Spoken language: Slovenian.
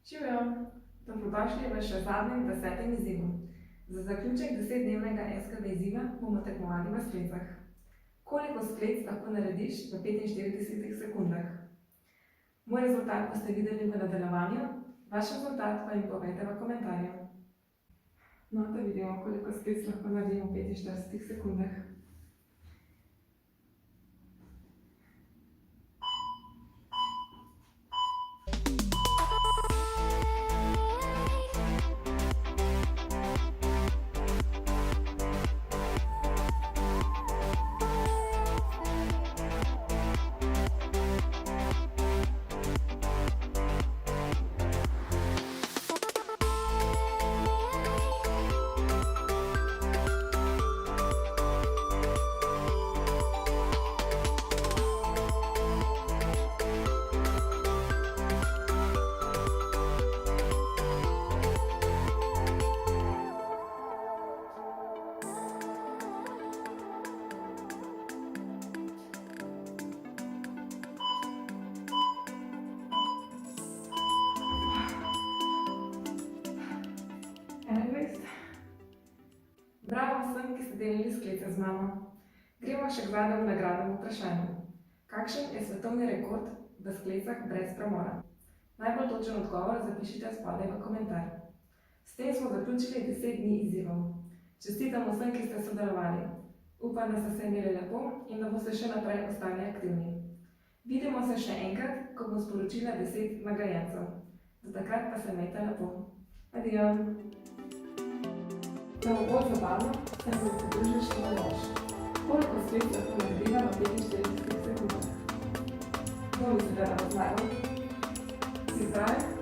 Živijo, dobrodošli v še zadnjem 10. izzivu. Za zaključek 10-dnevnega SKB izziva bomo tekmovali v sklecah. Koliko sklec lahko narediš v 45 sekundah? Moj rezultat boste videli v nadaljevanju, vaš rezultat pa jim povejte v komentarju. No, da vidimo, koliko sklec lahko naredimo v 45 sekundah. Bravo vsem, ki ste delili sklece z mano. Gremo še k zadnjemu nagradnemu vprašanju. Kakšen je svetovni rekord v sklecah brez premora? Najbolj točen odgovor zapišite spodaj v komentar. S tem smo zaključili 10 dni izzivov. Čestitam vsem, ki ste sodelovali. Upam, da ste se imeli lepo in da boste še naprej ostali aktivni. Vidimo se še enkrat, ko bom sporočila 10 nagrajencev. Do takrat pa se imejte lepo. Adijo! Da bo bolj zabavno, sem se pridružil še Aljoš. Koliko sklec lahko narediva v 45 sekundah? Kdo misli, da bo zmagal? Si zdravi?